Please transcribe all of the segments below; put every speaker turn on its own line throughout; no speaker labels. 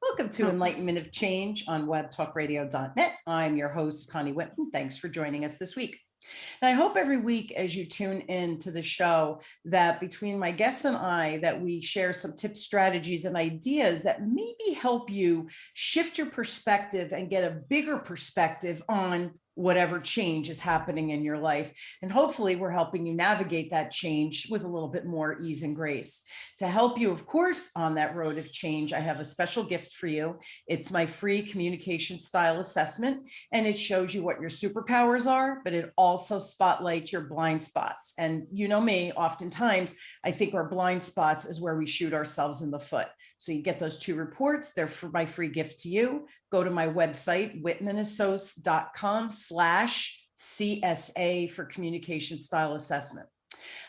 Welcome to Enlightenment of Change on webtalkradio.net. I'm your host, Connie Whitman. Thanks for joining us this week. And I hope every week as you tune in to the show that between my guests and I, that we share some tips, strategies, and ideas that maybe help you shift your perspective and get a bigger perspective on whatever change is happening in your life. And hopefully we're helping you navigate that change with a little bit more ease and grace. To help you, of course, on that road of change, I have a special gift for you. It's my free communication style assessment, and it shows you what your superpowers are, but it also spotlights your blind spots. And you know me, oftentimes, I think our blind spots is where we shoot ourselves in the foot. So you get those two reports. They're for my free gift to you. Go to my website, whitmanassociates.com/CSA for communication style assessment.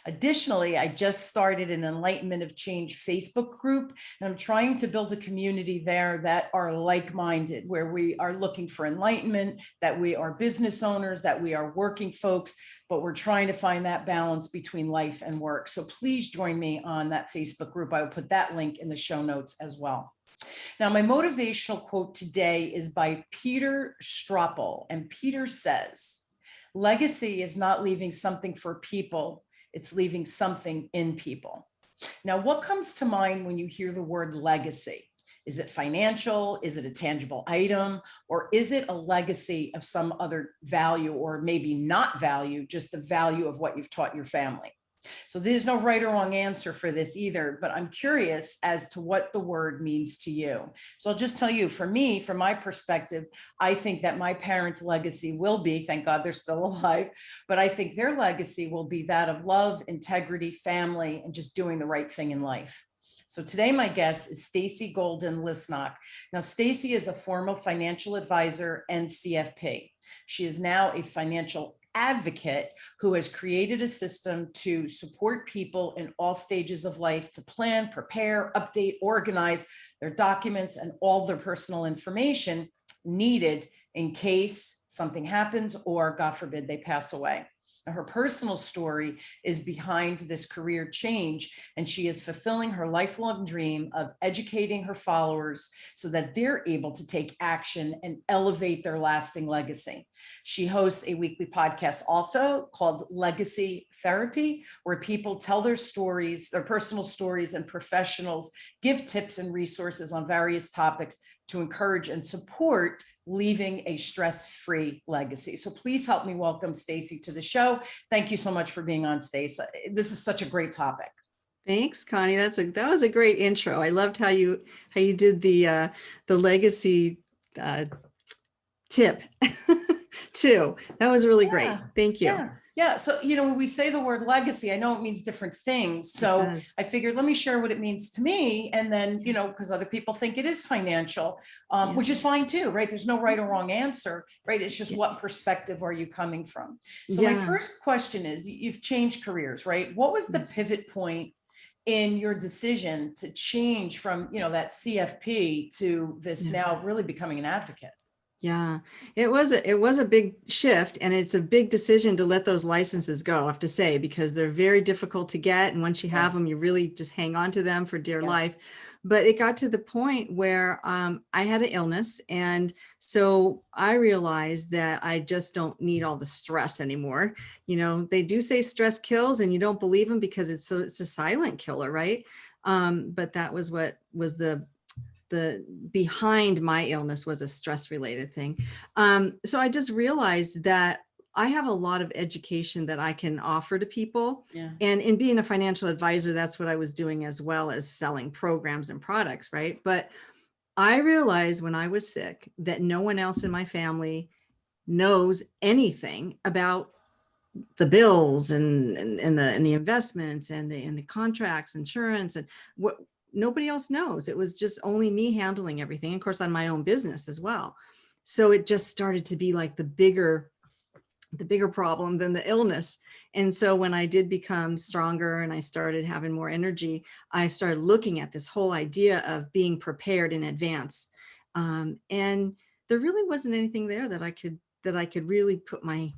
Additionally, I just started an Enlightenment of Change Facebook group, and I'm trying to build a community there that are like-minded, where we are looking for enlightenment, that we are business owners, that we are working folks, but we're trying to find that balance between life and work. So please join me on that Facebook group. I will put that link in the show notes as well. Now, my motivational quote today is by Peter Strople, and Peter says, "Legacy is not leaving something for people, it's leaving something in people." Now, what comes to mind when you hear the word legacy? Is it financial? Is it a tangible item? Or is it a legacy of some other value, or maybe not value, just the value of what you've taught your family? So there's no right or wrong answer for this either, but I'm curious as to what the word means to you. So I'll just tell you, for me, from my perspective, I think that my parents' legacy will be, thank God they're still alive, but I think their legacy will be that of love, integrity, family, and just doing the right thing in life. So today, my guest is Stacey Golden-Lisnock. Now, Stacey is a former financial advisor and CFP. She is now a financial advocate who has created a system to support people in all stages of life to plan, prepare, update, organize their documents and all their personal information needed in case something happens or, God forbid, they pass away. Her personal story is behind this career change, and she is fulfilling her lifelong dream of educating her followers so that they're able to take action and elevate their lasting legacy. She hosts a weekly podcast also called Legacy Therapy, where people tell their stories, their personal stories, and professionals give tips and resources on various topics to encourage and support leaving a stress-free legacy. So please help me welcome Stacey to the show. Thank you so much for being on, Stacey. This is such a great topic.
Thanks, Connie. That was a great intro. I loved how you did the legacy tip too. That was really great. Thank you.
Yeah. So, when we say the word legacy, I know it means different things. So I figured, let me share what it means to me. And then, because other people think it is financial, which is fine too, right? There's no right or wrong answer, right? It's just what perspective are you coming from? So my first question is, you've changed careers, right? What was the pivot point in your decision to change from, that CFP to this now really becoming an advocate?
Yeah, it was a big shift, and it's a big decision to let those licenses go, I have to say, because they're very difficult to get. And once you have them, you really just hang on to them for dear life. But it got to the point where I had an illness. And so I realized that I just don't need all the stress anymore. They do say stress kills, and you don't believe them because it's a silent killer, right? But that was what was the behind my illness, was a stress related thing. So I just realized that I have a lot of education that I can offer to people. And in being a financial advisor, that's what I was doing, as well as selling programs and products, right? But I realized when I was sick that no one else in my family knows anything about the bills and the investments and the contracts, insurance, and what nobody else knows. It was just only me handling everything. Of course, on my own business as well. So it just started to be like the bigger problem than the illness. And so when I did become stronger and I started having more energy, I started looking at this whole idea of being prepared in advance. And there really wasn't anything there that I could really put my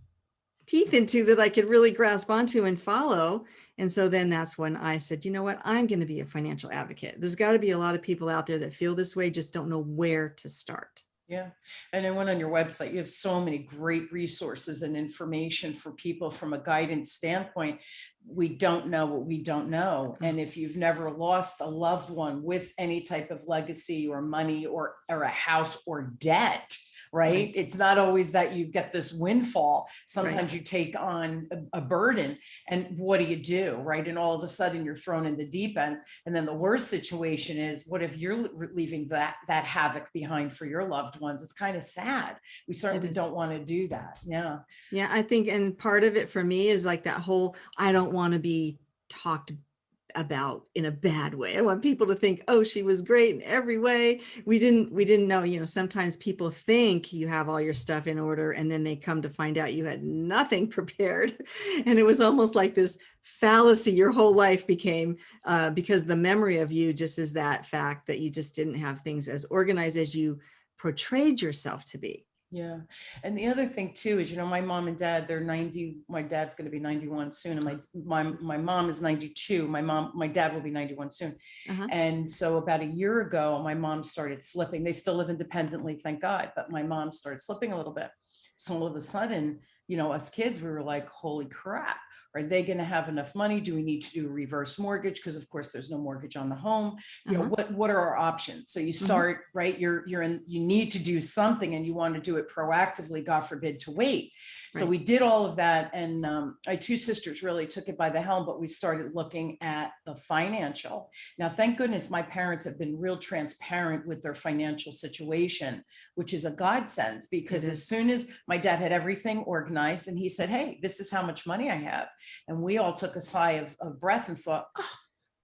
teeth into that I could really grasp onto and follow. And so then that's when I said, you know what, I'm going to be a financial advocate. There's got to be a lot of people out there that feel this way, just don't know where to start.
Yeah. And I went on your website. You have so many great resources and information for people from a guidance standpoint. We don't know what we don't know. And if you've never lost a loved one with any type of legacy or money or a house or debt, right? It's not always that you get this windfall. Sometimes you take on a burden, and what do, right? And all of a sudden you're thrown in the deep end. And then the worst situation is, what if you're leaving that havoc behind for your loved ones? It's kind of sad. We certainly don't want to do that. Yeah.
Yeah, I think, and part of it for me is like that whole, I don't want to be talked about in a bad way. I want people to think, oh, she was great in every way. We didn't know, you know, sometimes people think you have all your stuff in order and then they come to find out you had nothing prepared. And it was almost like this fallacy your whole life became, because the memory of you just is that fact that you just didn't have things as organized as you portrayed yourself to be.
Yeah. And the other thing too is, you know, my mom and dad, they're 90, my dad's going to be 91 soon. And my mom is 92. My dad will be 91 soon. And so about a year ago, my mom started slipping. They still live independently, thank God, but my mom started slipping a little bit. So all of a sudden, you know, us kids, we were like, holy crap. Are they going to have enough money? Do we need to do a reverse mortgage? Because of course there's no mortgage on the home. You know, what are our options? So you start, right? You need to do something and you want to do it proactively, God forbid to wait. So we did all of that. And my two sisters really took it by the helm, but we started looking at the financial. Now, thank goodness my parents have been real transparent with their financial situation, which is a godsend, because as soon as my dad had everything organized and he said, hey, this is how much money I have. And we all took a sigh of breath and thought, oh,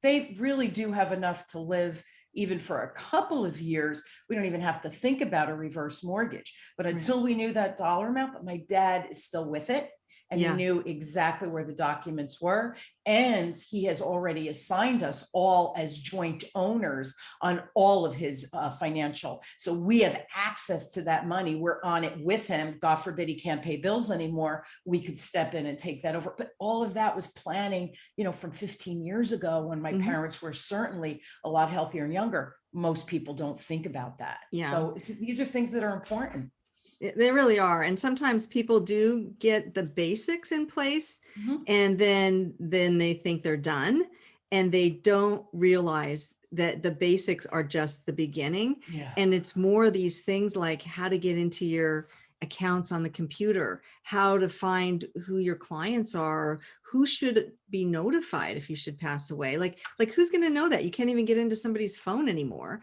they really do have enough to live even for a couple of years. We don't even have to think about a reverse mortgage. But until we knew that dollar amount, but my dad is still with it. And he knew exactly where the documents were. And he has already assigned us all as joint owners on all of his financial. So we have access to that money. We're on it with him. God forbid he can't pay bills anymore. We could step in and take that over. But all of that was planning, you know, from 15 years ago when my parents were certainly a lot healthier and younger. Most people don't think about that. So these are things that are important.
They really are. And sometimes people do get the basics in place and then they think they're done and they don't realize that the basics are just the beginning. And it's more these things like how to get into your accounts on the computer, how to find who your clients are, who should be notified if you should pass away. Like who's going to know that? You can't even get into somebody's phone anymore.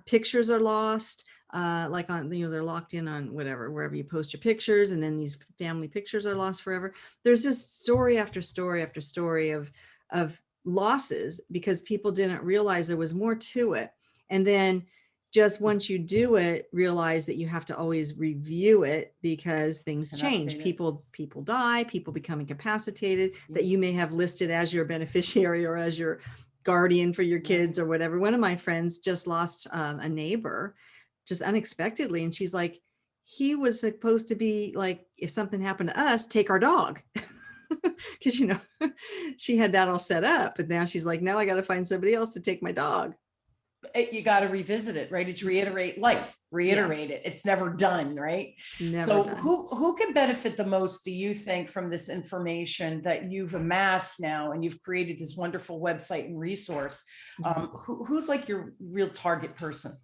Pictures are lost. Like on, you know, they're locked in on whatever, wherever you post your pictures, and then these family pictures are lost forever. There's just story after story after story of losses because people didn't realize there was more to it. And then just once you do it, realize that you have to always review it because things change. People die, people become incapacitated that you may have listed as your beneficiary or as your guardian for your kids or whatever. One of my friends just lost a neighbor just unexpectedly. And she's like, he was supposed to be like, if something happened to us, take our dog. Because, you know, she had that all set up. But now she's like, now I got to find somebody else to take my dog.
You got to revisit it, right? It's reiterate life, reiterate it. It's never done, right?
Never done.
Who can benefit the most, do you think, from this information that you've amassed now and you've created this wonderful website and resource? Who's like your real target person?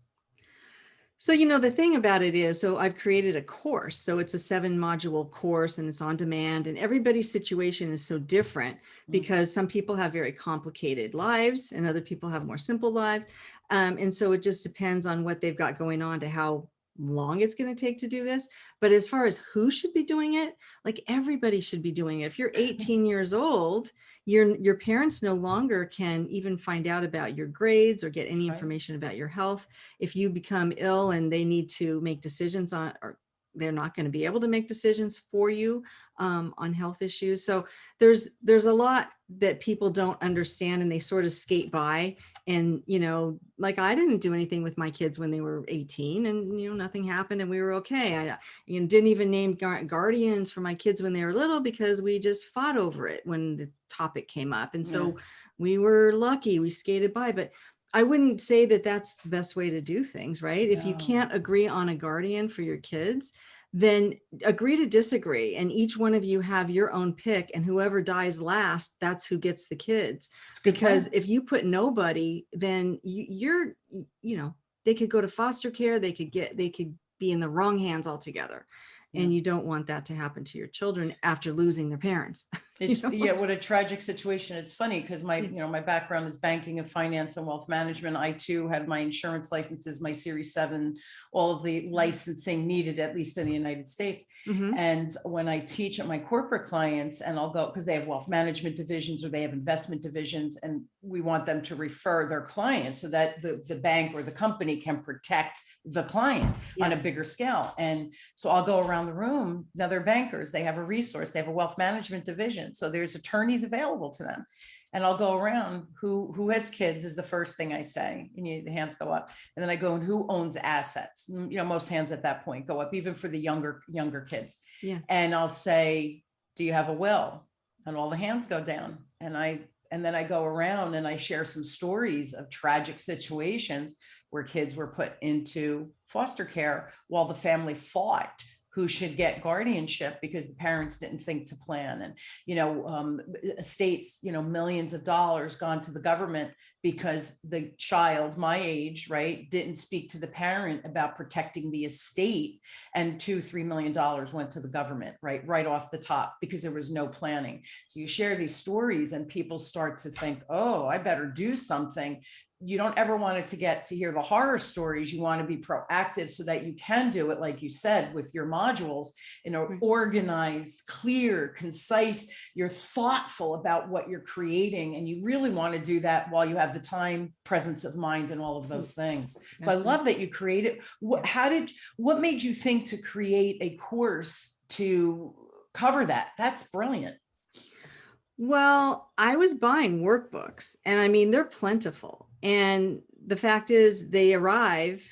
So, you know, the thing about it is, so I've created a course. So it's a 7-module course and it's on demand, and everybody's situation is so different because some people have very complicated lives and other people have more simple lives. And so it just depends on what they've got going on to how long it's going to take to do this. But as far as who should be doing it, like everybody should be doing it. If you're 18 years old, your parents no longer can even find out about your grades or get any information about your health. If you become ill and they need to make decisions on, or they're not going to be able to make decisions for you on health issues. So there's a lot that people don't understand and they sort of skate by. And, like I didn't do anything with my kids when they were 18 and, nothing happened and we were okay. I didn't even name guardians for my kids when they were little because we just fought over it when the topic came up. And so we were lucky, we skated by, but I wouldn't say that that's the best way to do things, right? If you can't agree on a guardian for your kids, then agree to disagree. And each one of you have your own pick, and whoever dies last, that's who gets the kids. Because if you put nobody, then you're, they could go to foster care, they could be in the wrong hands altogether. And you don't want that to happen to your children after losing their parents.
It's what a tragic situation. It's funny because my background is banking and finance and wealth management. I too had my insurance licenses, my Series 7, all of the licensing needed, at least in the United States. And when I teach at my corporate clients, and I'll go because they have wealth management divisions or they have investment divisions, and we want them to refer their clients so that the bank or the company can protect the client on a bigger scale. And so I'll go around the room. Now they're bankers, they have a resource, they have a wealth management division, so there's attorneys available to them. And I'll go around, who has kids is the first thing I say, and the hands go up, and then I go, and who owns assets? Most hands at that point go up, even for the younger kids. And I'll say, do you have a will? And all the hands go down. And then I go around and I share some stories of tragic situations where kids were put into foster care while the family fought who should get guardianship because the parents didn't think to plan. And, estates, millions of dollars gone to the government because the child, my age, right, didn't speak to the parent about protecting the estate. And $2-3 million went to the government, right off the top, because there was no planning. So you share these stories and people start to think, oh, I better do something. You don't ever want it to get to hear the horror stories. You want to be proactive so that you can do it, like you said, with your modules, organized, clear, concise. You're thoughtful about what you're creating, and you really want to do that while you have the time, presence of mind, and all of those things. So I love that you created. What made you think to create a course to cover that? That's brilliant.
Well, I was buying workbooks, and they're plentiful. And the fact is they arrive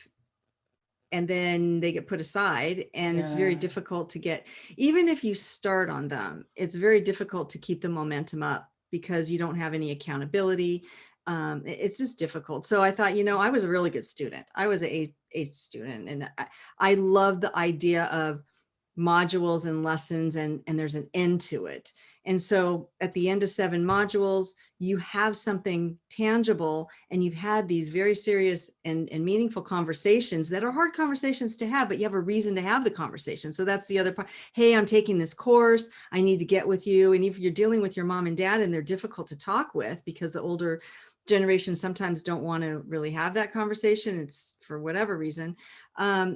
and then they get put aside, and it's very difficult to get, even if you start on them, it's very difficult to keep the momentum up because you don't have any accountability. It's just difficult. So I thought, I was a really good student. I was an A student, and I loved the idea of modules and lessons, and there's an end to it. And so at the end of 7 modules, you have something tangible, and you've had these very serious and meaningful conversations that are hard conversations to have, but you have a reason to have the conversation. So that's the other part. Hey, I'm taking this course. I need to get with you. And if you're dealing with your mom and dad and they're difficult to talk with because the older generation sometimes don't want to really have that conversation, it's for whatever reason,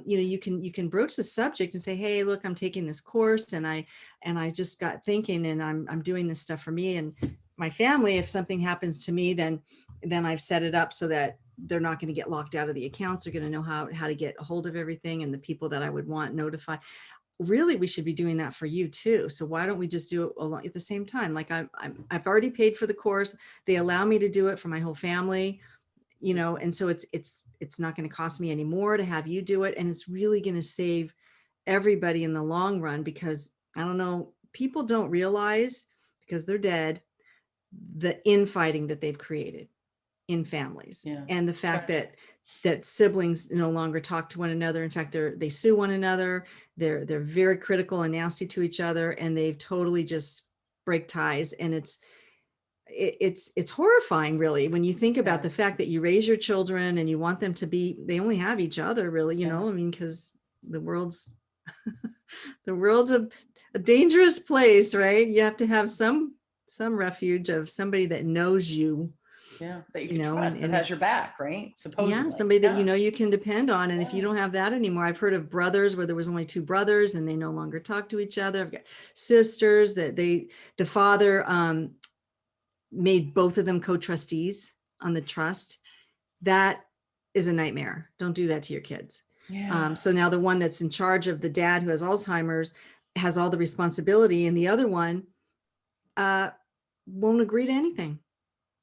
you can broach the subject and say, hey, look, I'm taking this course, and I just got thinking, and I'm doing this stuff for me and my family. If something happens to me, then I've set it up so that they're not going to get locked out of the accounts. They're going to know how to get a hold of everything, and the people that I would want notified. Really, we should be doing that for you too. So why don't we just do it at the same time? Like I've already paid for the course. They allow me to do it for my whole family, and so it's not going to cost me any more to have you do it. And it's really going to save everybody in the long run, because I don't know, people don't realize, because they're dead, the infighting that they've created in families, and the fact that siblings no longer talk to one another. In fact, they sue one another. They're very critical and nasty to each other, and they've totally just break ties. And it's horrifying, really, when you think about the fact that you raise your children and you want them to they only have each other, really, because the world's a dangerous place, right? You have to have some refuge of somebody that knows you.
That you can trust, and has your back, right? Supposedly.
Somebody that you can depend on. And if you don't have that anymore, I've heard of brothers where there was only 2 brothers and they no longer talk to each other. I've got sisters that the father made both of them co-trustees on the trust. That is a nightmare. Don't do that to your kids. So now the one that's in charge of the dad who has Alzheimer's has all the responsibility, and the other one won't agree to anything.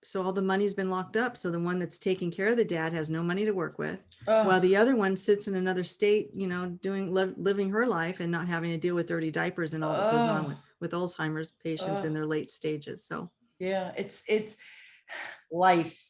So all the money's been locked up. So the one that's taking care of the dad has no money to work with, while
Ugh.
the other one sits in another state, you know, living her life and not having to deal with dirty diapers and all that goes on
Ugh.
with Alzheimer's patients in
Ugh.
their late stages. So
Yeah, it's life.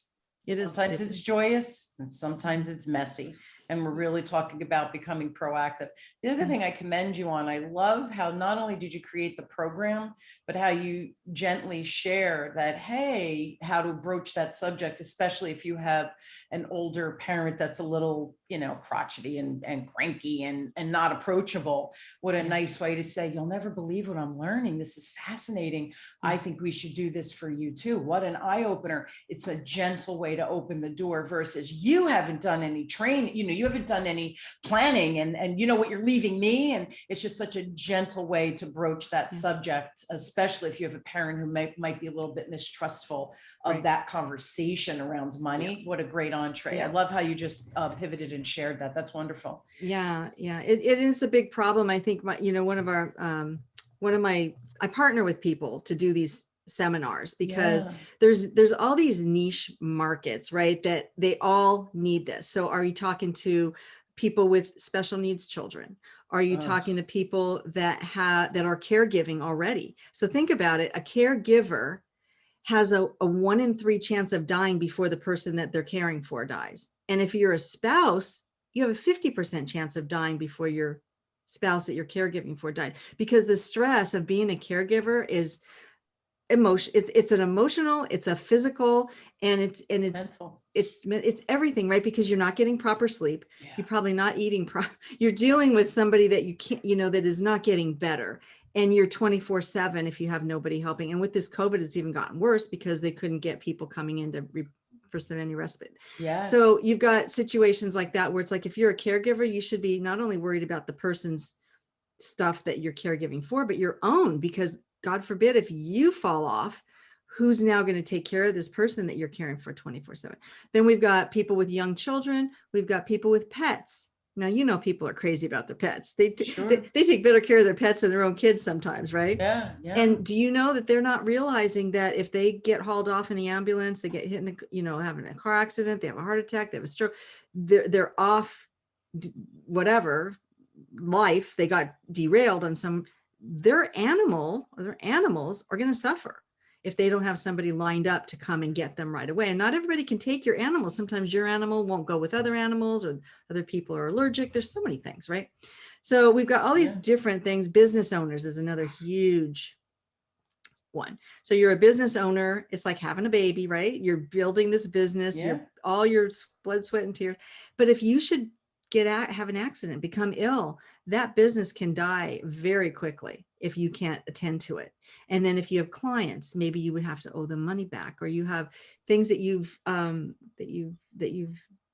it is,
Sometimes it's joyous and sometimes
Mhm.
it's messy. And we're really talking about becoming proactive. The other
Mhm.
thing I commend you on, I love how not only did you create the program, but how you gently share that, hey, how to broach that subject, especially if you have an older parent that's a little, crotchety and cranky and not approachable. What a
Yeah.
nice way to say, you'll never believe what I'm learning. This is fascinating.
Yeah.
I think we should do this for you too. What an eye opener. It's a gentle way to open the door versus you haven't done any training, you haven't done any planning and you know what you're leaving me. And it's just such a gentle way to broach that
Yeah.
subject, especially if you have a parent who might be a little bit mistrustful of
Right.
that conversation around money.
Yeah.
What a great entree. I
Yeah.
love how you just pivoted and shared that. That's wonderful.
Yeah. Yeah. It is a big problem. I think I partner with people to do these seminars because
Yeah.
there's all these niche markets, right? That they all need this. So are you talking to people with special needs children? Are you
Ugh.
talking to people that are caregiving already? So think about it. A caregiver has a 1 in 3 chance of dying before the person that they're caring for dies. And if you're a spouse, you have a 50% chance of dying before your spouse that you're caregiving for dies, because the stress of being a caregiver is emotion. It's an emotional, it's a physical, and
Mental.
it's everything, right? Because you're not getting proper sleep.
Yeah.
You're probably not eating you're dealing with somebody that you can't, that is not getting better. And you're 24/7 if you have nobody helping. And with this COVID, it's even gotten worse because they couldn't get people coming in for some any respite.
Yeah.
So you've got situations like that where it's like, if you're a caregiver, you should be not only worried about the person's stuff that you're caregiving for, but your own, because God forbid, if you fall off, who's now going to take care of this person that you're caring for 24/7? Then we've got people with young children. We've got people with pets. Now, people are crazy about their pets.
Sure.
They take better care of their pets than their own kids sometimes, right?
Yeah. Yeah.
And do you know that they're not realizing that if they get hauled off in the ambulance, they get hit in having a car accident, they have a heart attack, they have a stroke, they're off whatever life, they got derailed on their animals are going to suffer if they don't have somebody lined up to come and get them right away. And not everybody can take your animal. Sometimes your animal won't go with other animals, or other people are allergic. There's so many things, right? So we've got all these different things. Business owners is another huge one. So you're a business owner. It's like having a baby, right? You're building this business, you're all your blood, sweat, and tears. But if you should have an accident, become ill, that business can die very quickly if you can't attend to it. And then if you have clients, maybe you would have to owe them money back, or you have things that you've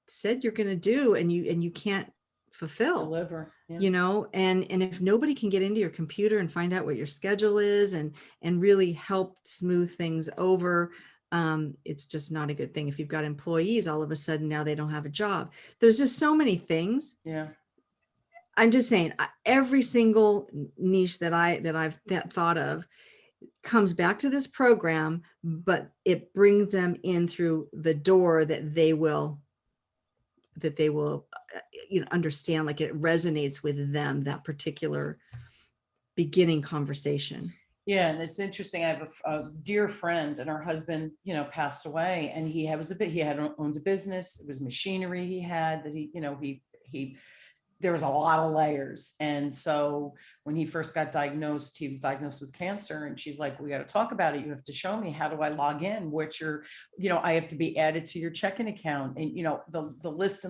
said you're going to do and you can't fulfill,
Deliver.
And if nobody can get into your computer and find out what your schedule is and really help smooth things over, it's just not a good thing. If you've got employees, all of a sudden now they don't have a job. There's just so many things.
Yeah.
I'm just saying, every single niche that I've thought of comes back to this program, but it brings them in through the door that they will understand, like it resonates with them, that particular beginning conversation.
Yeah. And it's interesting. I have a dear friend, and her husband, passed away, and he had owned a business. It was machinery he had that he there was a lot of layers. And so when he first got diagnosed, he was diagnosed with cancer. And she's like, we got to talk about it. You have to show me, how do I log in? What's your, I have to be added to your checking account. And, the list,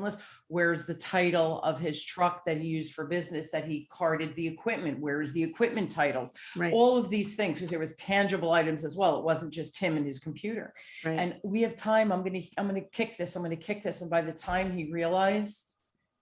where's the title of his truck that he used for business, that he carted the equipment? Where's the equipment titles?
Right.
All of these things, because there was tangible items as well. It wasn't just him and his computer.
Right.
And we have time. I'm going to kick this. And by the time he realized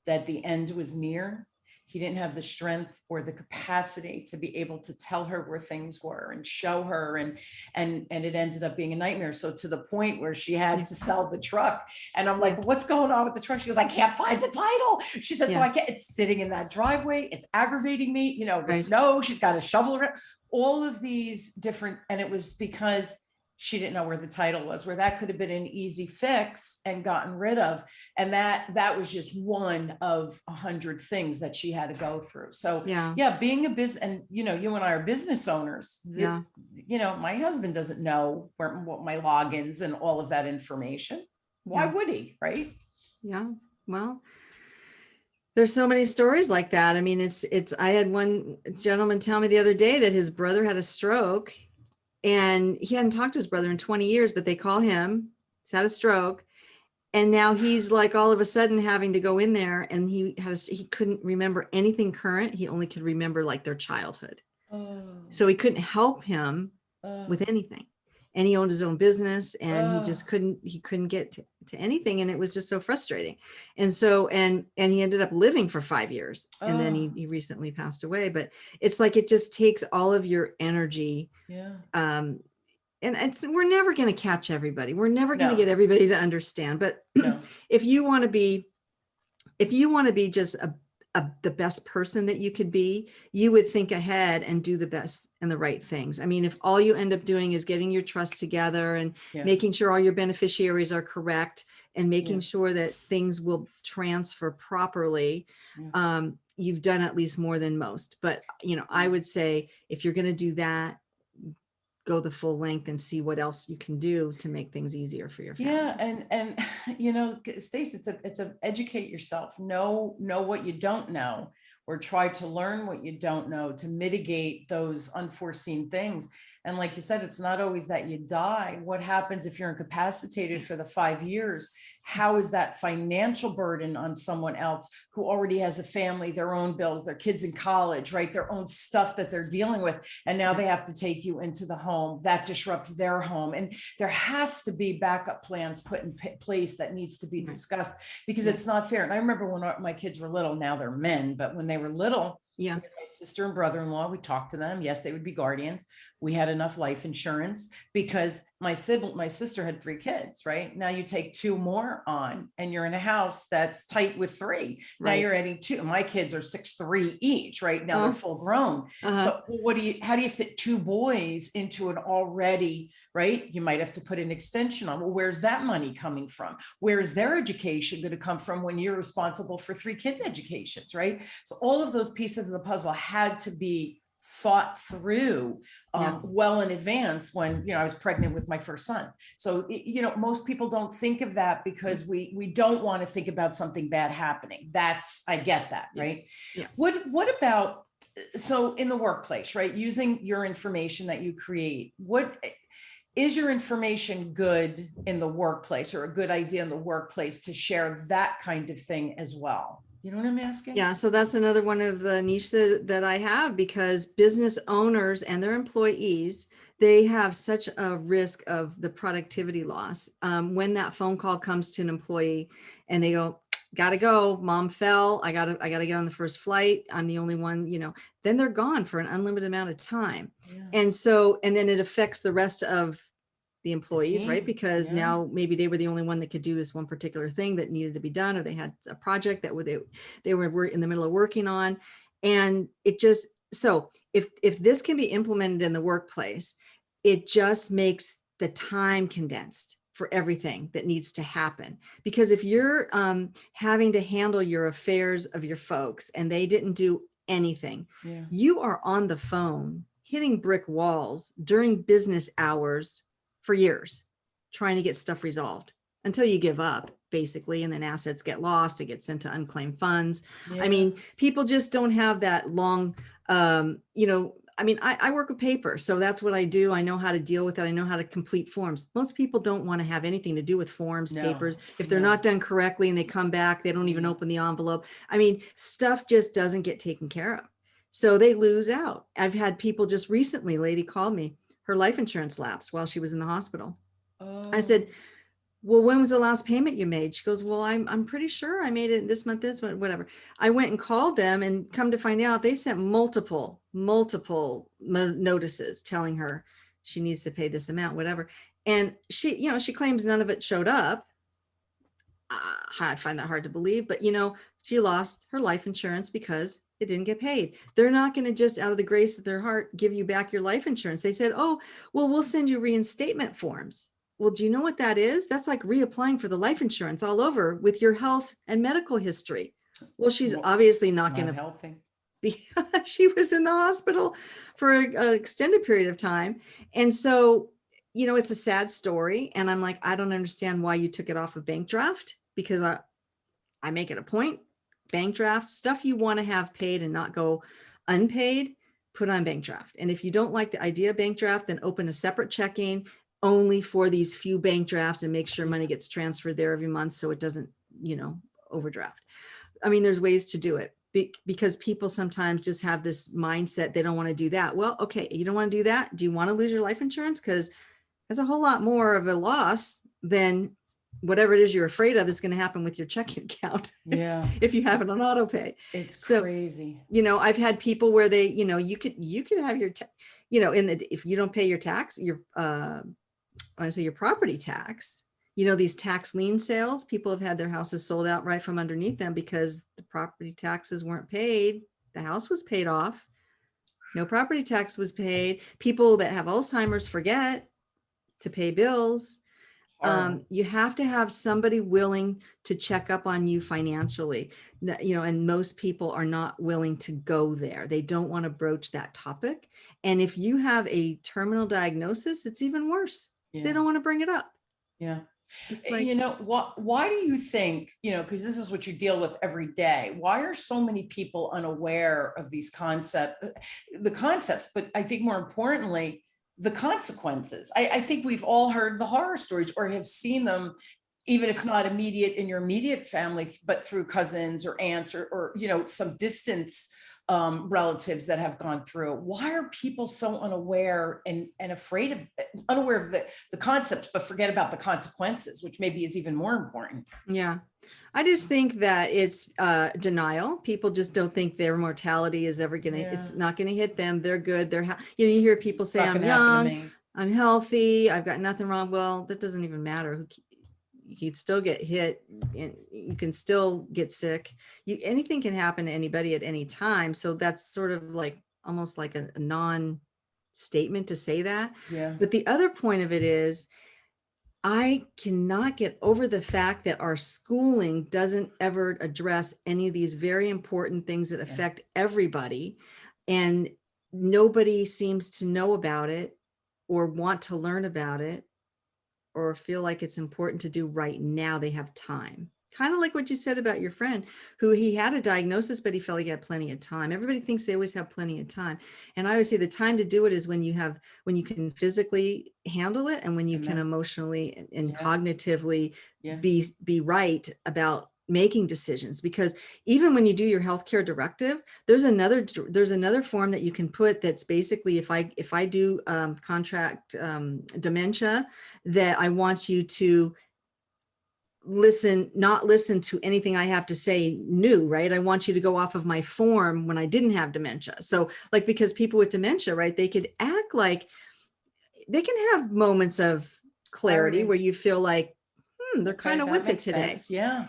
that the end was near, he didn't have the strength or the capacity to be able to tell her where things were and show her. And it ended up being a nightmare. So to the point where she had to sell the truck. And I'm like, what's going on with the truck? She goes, I can't find the title. She said, so it's sitting in that driveway. It's aggravating me, the snow, she's got to shovel it. All of these different, and it was because she didn't know where the title was, where that could have been an easy fix and gotten rid of. And that was just one of 100 things that she had to go through. So
Yeah.
yeah, being a business, and you and I are business owners.
Yeah.
My husband doesn't know what my logins and all of that information. Why
Yeah.
would he? Right.
Yeah. Well, there's so many stories like that. I mean, I had one gentleman tell me the other day that his brother had a stroke, and he hadn't talked to his brother in 20 years, but they call him, he's had a stroke. And now he's like all of a sudden having to go in there, and he couldn't remember anything current. He only could remember like their childhood.
Oh,
So he couldn't help him with anything. And he owned his own business, and he just couldn't get to anything. And it was just so frustrating. And so, and he ended up living for 5 years, and then he recently passed away. But it's like, it just takes all of your energy.
yeah.
And we're never going to catch everybody. We're never going to
No.
get everybody to understand. But
No.
if you want to be just the best person that you could be, you would think ahead and do the best and the right things. I mean, if all you end up doing is getting your trust together and making sure all your beneficiaries are correct and making sure that things will transfer properly, you've done at least more than most. But, I would say if you're going to do that, go the full length and see what else you can do to make things easier for your family.
Yeah. And Stacey, it's a educate yourself, know what you don't know, or try to learn what you don't know to mitigate those unforeseen things. And like you said, it's not always that you die. What happens if you're incapacitated for the 5 years? How is that financial burden on someone else who already has a family, their own bills, their kids in college, right? Their own stuff that they're dealing with. And now they have to take you into the home. That disrupts their home. And there has to be backup plans put in place that needs to be discussed, because it's not fair. And I remember when my kids were little, now they're men, but when they were little, my sister and brother-in-law, we talked to them. Yes, they would be guardians. We had enough life insurance because my sister had 3 kids, right? Now you take 2 more on and you're in a house that's tight with 3. Now you're adding 2. My kids are 6'3" each, right? Now they're full grown. So how do you fit 2 boys into an already, right? You might have to put an extension on. Well, where's that money coming from? Where is their education going to come from when you're responsible for 3 kids' educations, right? So all of those pieces of the puzzle had to be thought through well in advance when, I was pregnant with my first son. So, most people don't think of that because we don't want to think about something bad happening. I get that. Right. Yeah. What about, so in the workplace, right? Using your information that you create, what is your information good in the workplace, or a good idea in the workplace to share that kind of thing as well? You know what I'm asking?
Yeah. So that's another one of the niche that I have, because business owners and their employees, they have such a risk of the productivity loss. When that phone call comes to an employee and they go, gotta go, mom fell, I gotta get on the first flight, I'm the only one, then they're gone for an unlimited amount of time. And then it affects the rest of the employees, right? Because now maybe they were the only one that could do this one particular thing that needed to be done, or they had a project that they were in the middle of working on. And it just, so if this can be implemented in the workplace, it just makes the time condensed for everything that needs to happen. Because if you're having to handle your affairs of your folks and they didn't do anything, you are on the phone hitting brick walls during business hours for years, trying to get stuff resolved until you give up, basically. And then assets get lost, it gets sent to unclaimed funds. I mean, people just don't have that long, I work with paper, so that's what I do. I know how to deal with it. I know how to complete forms. Most people don't want to have anything to do with forms, papers. If they're not done correctly and they come back, they don't even open the envelope. I mean, stuff just doesn't get taken care of. So they lose out. I've had people just recently, a lady called me, her life insurance lapsed while she was in the hospital. I said, well, when was the last payment you made? She goes, well, I'm pretty sure I made it this month, whatever. I went and called them, and come to find out they sent multiple notices telling her she needs to pay this amount, whatever. And she claims none of it showed up. I find that hard to believe, but she lost her life insurance because It didn't get paid. They're not going to just out of the grace of their heart give you back your life insurance. They said, oh, well, we'll send you reinstatement forms. Well, do you know what that is? That's like reapplying for the life insurance all over with your health and medical history. Well, she's
Well,
obviously not going
not
to
healthy.
be, she was in the hospital for an extended period of time. And so, you know, it's a sad story. And I'm like, I don't understand why you took it off of bank draft, because I make it a point, bank draft stuff you want to have paid and not go unpaid, put on bank draft. And if you don't like the idea of bank draft, then open a separate checking only for these few bank drafts and make sure money gets transferred there every month so it doesn't, you know, overdraft. I mean, there's ways to do it because people sometimes just have this mindset they don't want to do that. Well, okay, you don't want to do that. Do you want to lose your life insurance? Because that's a whole lot more of a loss than whatever it is you're afraid of is going to happen with your checking account.
Yeah.
If you have it on auto pay.
It's
So,
crazy.
you know, I've had people where they, you know, you could have your, you know, if you don't pay your tax, your, I want to say your property tax, you know, these tax lien sales, people have had their houses sold out right from underneath them because the property taxes weren't paid. The house was paid off. No property tax was paid. People that have Alzheimer's forget to pay bills. You have to have somebody willing to check up on you financially, you know, and most people are not willing to go there. They don't want to broach that topic. And if you have a terminal diagnosis, it's even worse.
Yeah.
They don't want to bring it up.
Yeah.
It's like,
You know, why do you think, you know, because this is what you deal with every day. Why are so many people unaware of these the concepts, but I think more importantly, the consequences? I think we've all heard the horror stories or have seen them, even if not immediate in your immediate family, but through cousins or aunts or you know, some distance relatives that have gone through. Why are people so unaware and unaware of the concepts, but forget about the consequences, which maybe is even more important?
yeah, I just think that it's denial. People just don't think their mortality is ever gonna, it's not gonna hit them. They're good. You know, you hear people say, I'm young, I'm healthy, I've got nothing wrong. Well, that doesn't even matter. You'd still get hit and you can still get sick. Anything can happen to anybody at any time. So that's sort of like almost like a non-statement to say that.
Yeah.
But the other point of it is, I cannot get over the fact that our schooling doesn't ever address any of these very important things that affect everybody. And nobody seems to know about it or want to learn about it or feel like it's important to do right now. They have time. Kind of like what you said about your friend who he had a diagnosis, but he felt he had plenty of time. Everybody thinks they always have plenty of time. And I always say the time to do it is when you can physically handle it and when you can emotionally and cognitively be right about making decisions. Because even when you do your healthcare directive, there's another form that you can put that's basically if I do contract dementia, that I want you to not listen to anything I have to say new, right? I want you to go off of my form when I didn't have dementia. So like, because people with dementia, right, they could act like they can have moments of clarity where you feel like, they're kind of with it today.
Sense. Yeah.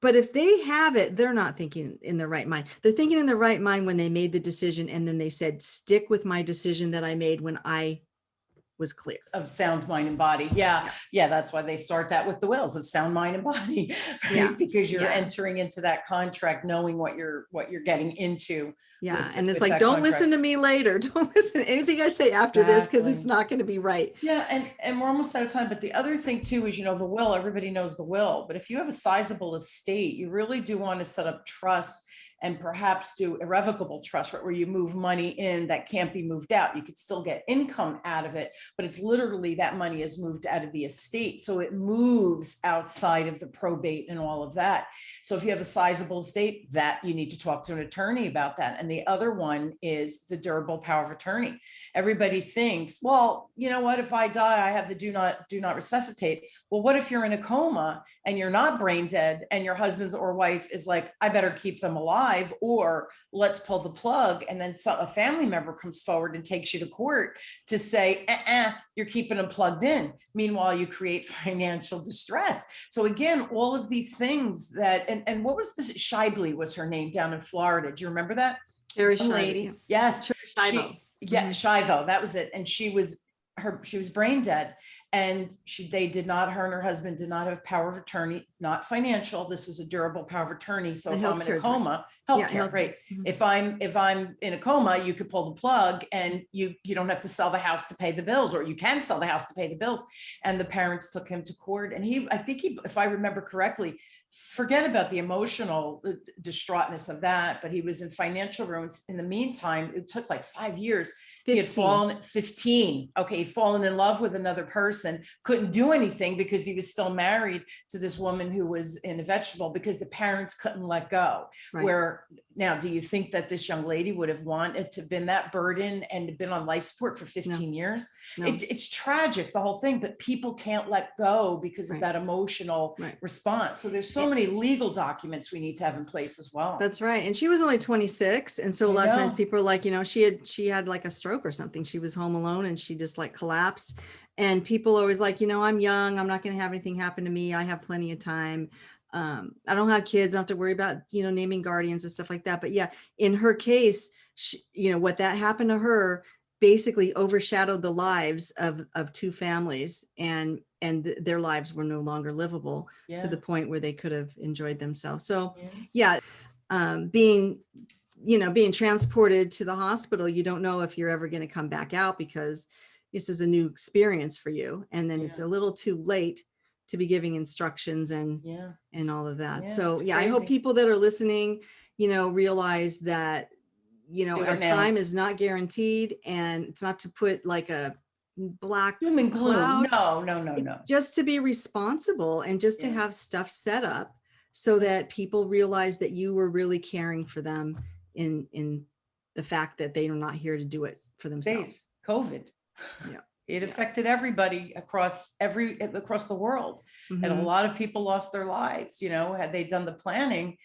But if they have it, they're not thinking in the right mind. They're thinking in the right mind when they made the decision. And then they said, stick with my decision that I made when I was clear.
Of sound, mind, and body. Yeah. That's why they start that with the wills of sound, mind, and body, right?
Yeah.
Because you're entering into that contract, knowing what you're getting into.
Yeah. And it's like, don't listen to me later. Don't listen to anything I say after this, because it's not going to be right.
Yeah. And we're almost out of time. But the other thing too is, you know, the will, everybody knows the will, but if you have a sizable estate, you really do want to set up trust and perhaps do irrevocable trust, right, where you move money in that can't be moved out. You could still get income out of it, but it's literally that money is moved out of the estate. So it moves outside of the probate and all of that. So if you have a sizable estate, that you need to talk to an attorney about that. And the other one is the durable power of attorney. Everybody thinks, well, you know what, if I die, I have the do not resuscitate. Well, what if you're in a coma and you're not brain dead and your husband or wife is like, I better keep them alive, or let's pull the plug, and then a family member comes forward and takes you to court to say, you're keeping them plugged in. Meanwhile, you create financial distress. So again, all of these things that, and what was this? Shively was her name down in Florida. Do you remember that?
Very
young
shy.
lady. Yes.
Shivo.
Shivo, that was it. And she was brain dead. And they did not, her and her husband did not have power of attorney, not financial. This is a durable power of attorney. So if I'm in a coma, healthcare, right? If I'm in a coma, you could pull the plug and you don't have to sell the house to pay the bills, or you can sell the house to pay the bills. And the parents took him to court. And I think if I remember correctly, forget about the emotional distraughtness of that, but he was in financial ruins. In the meantime, it took like 5 years.
15.
He had fallen 15. Okay. He'd fallen in love with another person, couldn't do anything because he was still married to this woman who was in a vegetable, because the parents couldn't let go.
Right.
Where now, do you think that this young lady would have wanted to have been that burden and been on life support for 15 years?
No.
It's tragic, the whole thing, but people can't let go because of that emotional response. So there's so many legal documents we need to have in place as well.
That's right. And she was only 26. And so a lot of times people are like, she had like a stroke or something. She was home alone and she just like collapsed. And people are always like, I'm young, I'm not going to have anything happen to me. I have plenty of time. I don't have kids. I don't have to worry about, naming guardians and stuff like that. But yeah, in her case, what that happened to her basically overshadowed the lives of two families, and their lives were no longer livable to the point where they could have enjoyed themselves. So being transported to the hospital, you don't know if you're ever going to come back out, because this is a new experience for you. And then it's a little too late to be giving instructions and all of that. So I hope people that are listening, realize that, our time is not guaranteed, and it's not to put like a black
doom and gloom.
cloud.
No.
Just to be responsible and just to have stuff set up so that people realize that you were really caring for them in the fact that they are not here to do it for themselves.
COVID. It affected everybody across the world. And a lot of people lost their lives. Had they done the planning,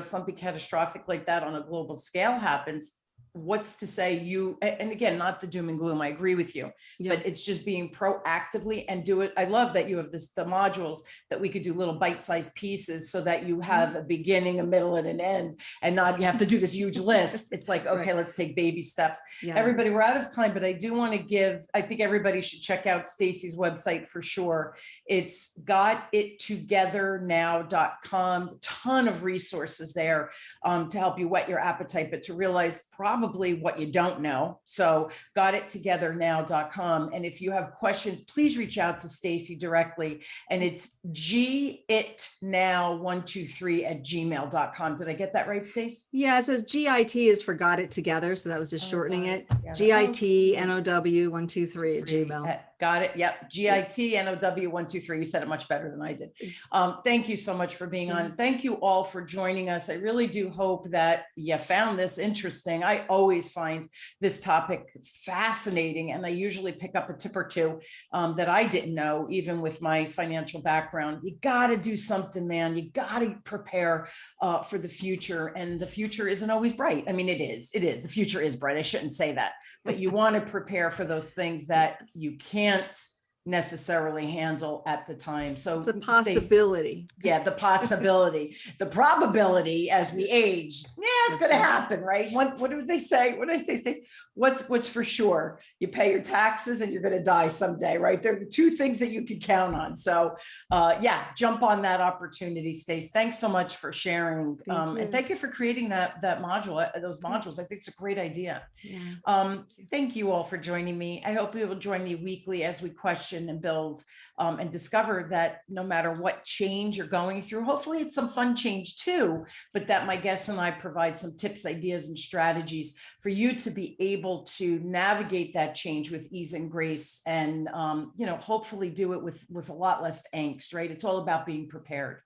something catastrophic like that on a global scale happens. What's to say and again, not the doom and gloom, I agree with you, but it's just being proactively and do it. I love that you have the modules that we could do little bite-sized pieces so that you have a beginning, a middle, and an end, and not you have to do this huge list. It's like, okay, let's take baby steps. Everybody, we're out of time, but I do want to I think everybody should check out Stacey's website for sure. It's gotittogethernow.com. Ton of resources there to help you whet your appetite, but to realize probably what you don't know. So gotittogethernow.com. And if you have questions, please reach out to Stacey directly. And it's gitnow123@gmail.com. Did I get that right, Stacey?
Yeah, it says GIT is for Got It Together. So that was just shortening it. GITNOW123@gmail.
Got it. Yep. GITNOW123. You said it much better than I did. Thank you so much for being on. Thank you all for joining us. I really do hope that you found this interesting. I always find this topic fascinating, and I usually pick up a tip or two that I didn't know, even with my financial background. You got to do something, man. You got to prepare for the future, and the future isn't always bright. I mean, it is. The future is bright. I shouldn't say that, but you want to prepare for those things that you can't necessarily handle at the time. So
it's a possibility.
The possibility, the probability as we age. It's going to happen, right? What do they say? What do I say, Stacey? What's for sure? You pay your taxes and you're going to die someday, right? They're the two things that you can count on. So jump on that opportunity, Stacey. Thanks so much for sharing. And thank you for creating that module, those modules. I think it's a great idea. Thank you all for joining me. I hope you will join me weekly as we question and build and discover that no matter what change you're going through, hopefully it's some fun change too, but that my guests and I provide some tips, ideas, and strategies for you to be able to navigate that change with ease and grace, and hopefully do it with a lot less angst, right? It's all about being prepared.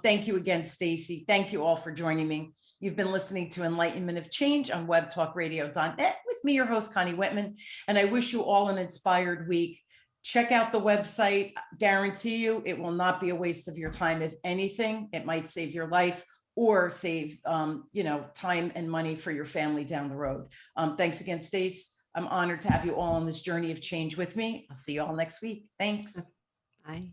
Thank you again, Stacey. Thank you all for joining me. You've been listening to Enlightenment of Change on webtalkradio.net with me, your host, Connie Whitman, and I wish you all an inspired week. Check out the website. Guarantee you it will not be a waste of your time. If anything, it might save your life or save time and money for your family down the road. Thanks again, Stace. I'm honored to have you all on this journey of change with me. I'll see you all next week. Thanks.
Bye.